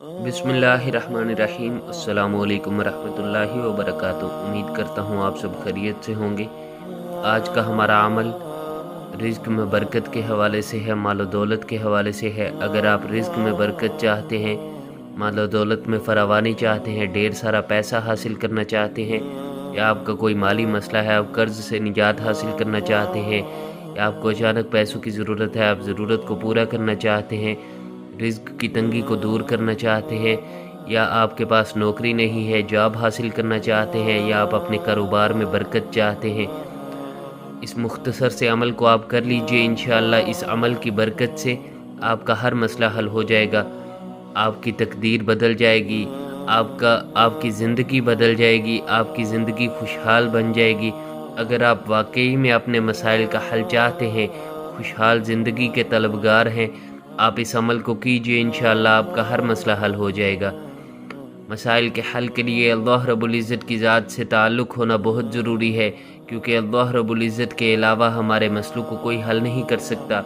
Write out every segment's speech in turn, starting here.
बिस्मिल्लाहिर्रहमानिर्रहीम। अस्सलामु अलैकुम रहमतुल्लाहि व बरकातुहू। उम्मीद करता हूँ आप सब खैरियत से होंगे। आज का हमारा अमल रिज़्क़ में बरकत के हवाले से है, माल व दौलत के हवाले से है। अगर आप रिज़्क़ में बरकत चाहते हैं, माल व दौलत में फरावानी चाहते हैं, ढेर सारा पैसा हासिल करना चाहते हैं, या आपका कोई माली मसला है, आप कर्ज़ से निजात हासिल करना चाहते हैं, या आपको अचानक पैसों की ज़रूरत है, आप ज़रूरत को पूरा करना चाहते हैं, रिज़्क़ की तंगी को दूर करना चाहते हैं, या आपके पास नौकरी नहीं है, जॉब हासिल करना चाहते हैं, या आप अपने कारोबार में बरकत चाहते हैं, इस मुख्तसर से अमल को आप कर लीजिए। इंशाअल्लाह इस अमल की बरकत से आपका हर मसला हल हो जाएगा, आपकी तकदीर बदल जाएगी, आपकी ज़िंदगी बदल जाएगी, आपकी ज़िंदगी खुशहाल बन जाएगी। अगर आप वाकई में अपने मसाइल का हल चाहते हैं, खुशहाल ज़िंदगी के तलबगार हैं, आप इस अमल को कीजिए। इंशाअल्लाह आपका हर मसला हल हो जाएगा। मसाइल के हल के लिए अल्लाह रब्बुल इज़्ज़त की ज़ात से ताल्लुक़ होना बहुत ज़रूरी है, क्योंकि अल्लाह रब्बुल इज़्ज़त के अलावा हमारे मसलों को कोई हल नहीं कर सकता।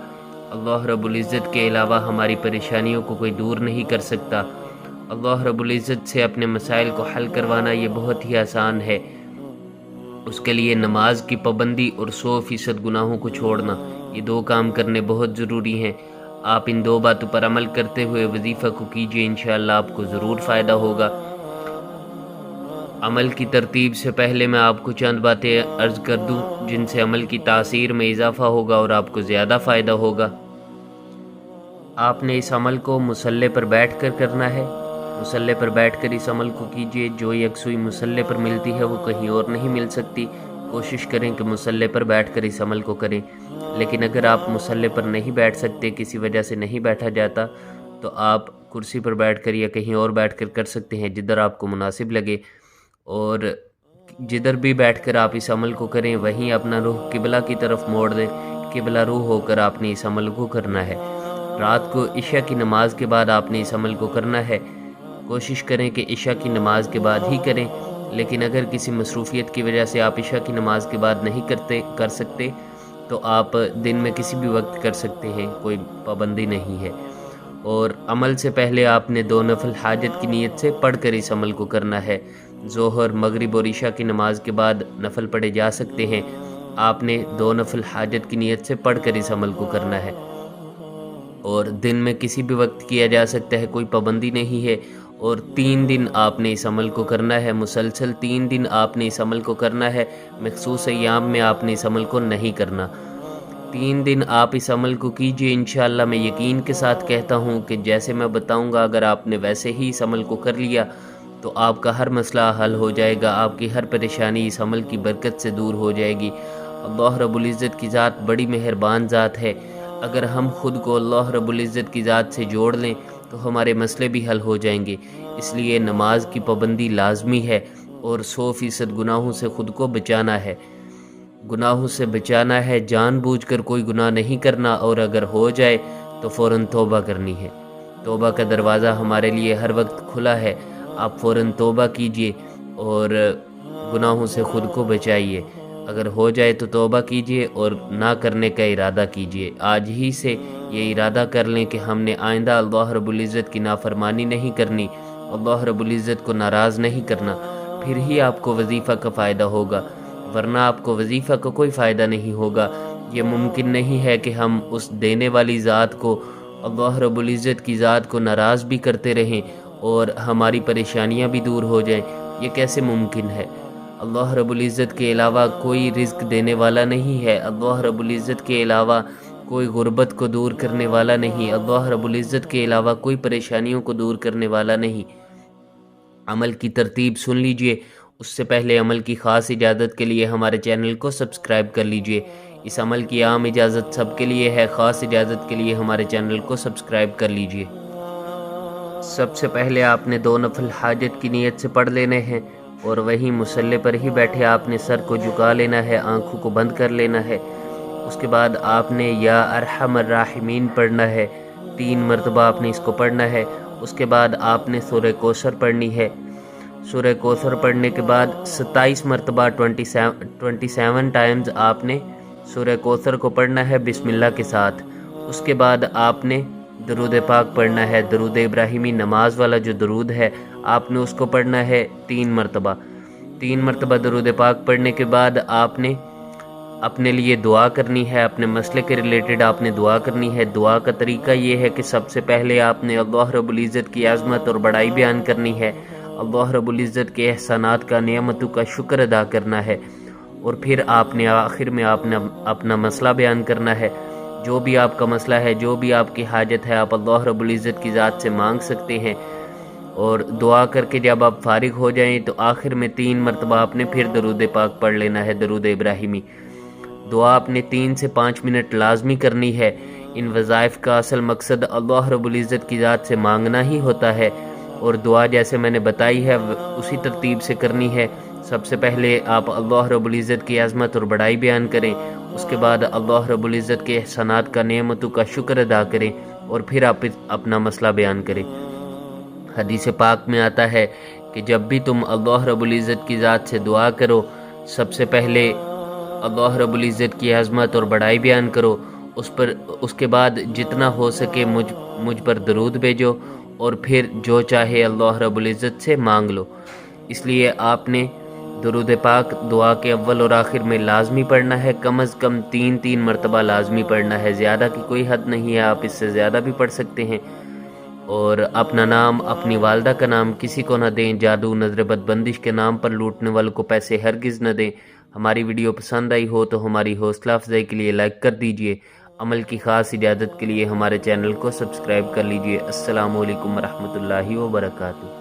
अल्लाह रब्बुल इज़्ज़त के अलावा हमारी परेशानियों को कोई दूर नहीं कर सकता। अल्लाह रब्बुल इज़्ज़त से अपने मसाइल को हल करवाना ये बहुत ही आसान है। उसके लिए नमाज की पाबंदी और 100% गुनाहों को छोड़ना, ये दो काम करने बहुत ज़रूरी हैं। आप इन दो बातों पर अमल करते हुए वजीफ़ा को कीजिए, इंशाअल्लाह आपको ज़रूर फ़ायदा होगा। अमल की तरतीब से पहले मैं आपको चंद बातें अर्ज़ कर दूं, जिनसे अमल की तासीर में इजाफ़ा होगा और आपको ज़्यादा फ़ायदा होगा। आपने इस अमल को मुसल्ले पर बैठ कर करना है। मुसल्ले पर बैठकर इस अमल को कीजिए। जो यकसुई मुसल्ले पर मिलती है वो कहीं और नहीं मिल सकती। कोशिश करें कि मुसल्ले पर बैठकर इस अमल को करें। लेकिन अगर आप मुसल्ले पर नहीं बैठ सकते, किसी वजह से नहीं बैठा जाता, तो आप कुर्सी पर बैठकर या कहीं और बैठकर कर सकते हैं, जिधर आपको मुनासिब लगे। और जिधर भी बैठकर आप इस अमल को करें, वहीं अपना रुख किबला की तरफ मोड़ दें। किबला रूह होकर आपने इस अमल को करना है। रात को इशा की नमाज के बाद आपने इस अमल को करना है। कोशिश करें कि इशा की नमाज के बाद ही करें, लेकिन अगर किसी मसरूफ़ियत की वजह से आप इशा की नमाज के बाद नहीं कर सकते, तो आप दिन में किसी भी वक्त कर सकते हैं, कोई पाबंदी नहीं है। और अमल से पहले आपने 2 नफल हाजत की नीयत से पढ़कर इस अमल को करना है। ज़ोहर, मगरिब और इशा की नमाज के बाद नफल पढ़े जा सकते हैं। आपने 2 नफल हाजत की नीयत से पढ़कर इस अमल को करना है, और दिन में किसी भी वक्त किया जा सकता है, कोई पाबंदी नहीं है। और 3 दिन आपने इस अमल को करना है, मुसलसल 3 दिन आपने इस अमल को करना है। मखसूस अय्याम में आपने इस अमल को नहीं करना। 3 दिन आप इस अमल को कीजिए। इंशाअल्लाह मैं यकीन के साथ कहता हूँ कि जैसे मैं बताऊँगा, अगर आपने वैसे ही इस अमल को कर लिया तो आपका हर मसला हल हो जाएगा, आपकी हर परेशानी इस अमल की बरकत से दूर हो जाएगी। अल्लाह रब्बुल इज़्ज़त की ज़ात बड़ी मेहरबान ज़ात है। अगर हम खुद को अल्लाह रब्बुल इज़्ज़त की ज़ात से जोड़ लें तो हमारे मसले भी हल हो जाएंगे। इसलिए नमाज की पाबंदी लाजमी है, और 100% गुनाहों से ख़ुद को बचाना है। गुनाहों से बचाना है, जानबूझकर कोई गुनाह नहीं करना, और अगर हो जाए तो फ़ौरन तौबा करनी है। तौबा का दरवाज़ा हमारे लिए हर वक्त खुला है। आप फ़ौरन तौबा कीजिए और गुनाहों से ख़ुद को बचाइए। अगर हो जाए तो तौबा कीजिए और ना करने का इरादा कीजिए। आज ही से ये इरादा कर लें कि हमने आइंदा अल्लाह रब्बुल इज़्ज़त की नाफरमानी नहीं करनी, अल्लाह रब्बुल इज़्ज़त को नाराज़ नहीं करना। फिर ही आपको वजीफ़ा का फ़ायदा होगा, वरना आपको वजीफ़ा का कोई फ़ायदा नहीं होगा। ये मुमकिन नहीं है कि हम उस देने वाली ज़ात को, अल्लाह रब्बुल इज़्ज़त की ज़ात को नाराज़ भी करते रहें और हमारी परेशानियां भी दूर हो जाएं। ये कैसे मुमकिन है? अल्लाह रब्बुल इज़्ज़त के अलावा कोई रिज़्क़ देने वाला नहीं है। अल्लाह रब्बुल इज़्ज़त के अलावा कोई गुर्बत को दूर करने वाला नहीं। अल्लाह रब्बुल इज़्ज़त के अलावा कोई परेशानियों को दूर करने वाला नहीं। अमल की तरतीब सुन लीजिए। उससे पहले अमल की ख़ास इजाज़त के लिए हमारे चैनल को सब्सक्राइब कर लीजिए। इस अमल की आम इजाज़त सबके लिए है, ख़ास इजाज़त के लिए हमारे चैनल को सब्सक्राइब कर लीजिए। सबसे पहले आपने 2 नफल हाजत की नीयत से पढ़ लेने हैं, और वहीं मुसल्ले पर ही बैठे आपने सर को झुका लेना है, आँखों को बंद कर लेना है। उसके बाद आपने या अरहमर राहिमीन पढ़ना है। 3 मरतबा आपने इसको पढ़ना है। उसके बाद आपने सूरह कौसर पढ़नी है। सूरह कौसर पढ़ने के बाद 27 मरतबा 27 टाइम्स आपने सूरह कौसर को पढ़ना है बिस्मिल्लाह के साथ। उसके बाद आपने درود پاک پڑھنا ہے، درود ابراہیمی نماز والا جو درود ہے آپ نے اس کو پڑھنا ہے 3 مرتبہ۔ 3 مرتبہ درود پاک پڑھنے کے بعد آپ نے اپنے لیے دعا کرنی ہے، اپنے مسئلے کے ریلیٹڈ آپ نے دعا کرنی ہے۔ دعا کا طریقہ یہ ہے کہ سب سے پہلے آپ نے اللہ رب العزت کی عظمت اور بڑائی بیان کرنی ہے، اللہ رب العزت کے احسانات کا، نعمتوں کا شکر ادا کرنا ہے، اور پھر آپ نے آخر میں آپ نے اپنا مسئلہ بیان کرنا ہے۔ جو بھی آپ کا مسئلہ ہے، جو بھی آپ کی حاجت ہے، آپ اللہ رب العزت کی ذات سے مانگ سکتے ہیں۔ اور دعا کر کے جب آپ فارغ ہو جائیں تو آخر میں 3 مرتبہ آپ نے پھر درود پاک پڑھ لینا ہے، درود ابراہیمی۔ دعا آپ نے 3 سے 5 منٹ لازمی کرنی ہے۔ ان وظائف کا اصل مقصد اللہ رب العزت کی ذات سے مانگنا ہی ہوتا ہے، اور دعا جیسے میں نے بتائی ہے اسی ترتیب سے کرنی ہے۔ سب سے پہلے آپ اللہ رب العزت کی عظمت اور بڑائی بیان کریں، اس کے بعد اللہ رب العزت کے احسانات کا، نعمتوں کا شکر ادا کریں، اور پھر آپ اپنا مسئلہ بیان کریں۔ حدیث پاک میں آتا ہے کہ جب بھی تم اللہ رب العزت کی ذات سے دعا کرو، سب سے پہلے اللہ رب العزت کی عظمت اور بڑائی بیان کرو، اس کے بعد جتنا ہو سکے مجھ پر درود بھیجو، اور پھر جو چاہے اللہ رب العزت سے مانگ لو۔ اس لیے آپ نے درود پاک دعا کے اول اور آخر میں لازمی پڑھنا ہے، کم از کم 3 مرتبہ لازمی پڑھنا ہے، زیادہ کی کوئی حد نہیں ہے، آپ اس سے زیادہ بھی پڑھ سکتے ہیں۔ اور اپنا نام، اپنی والدہ کا نام کسی کو نہ دیں، جادو، نظر بد، بندش کے نام پر لوٹنے والوں کو پیسے ہرگز نہ دیں۔ ہماری ویڈیو پسند آئی ہو تو ہماری حوصلہ افزائی کے لیے لائک کر دیجئے، عمل کی خاص اجازت کے لیے ہمارے چینل کو سبسکرائب کر لیجئے۔ السلام علیکم ورحمۃ اللہ وبرکاتہ۔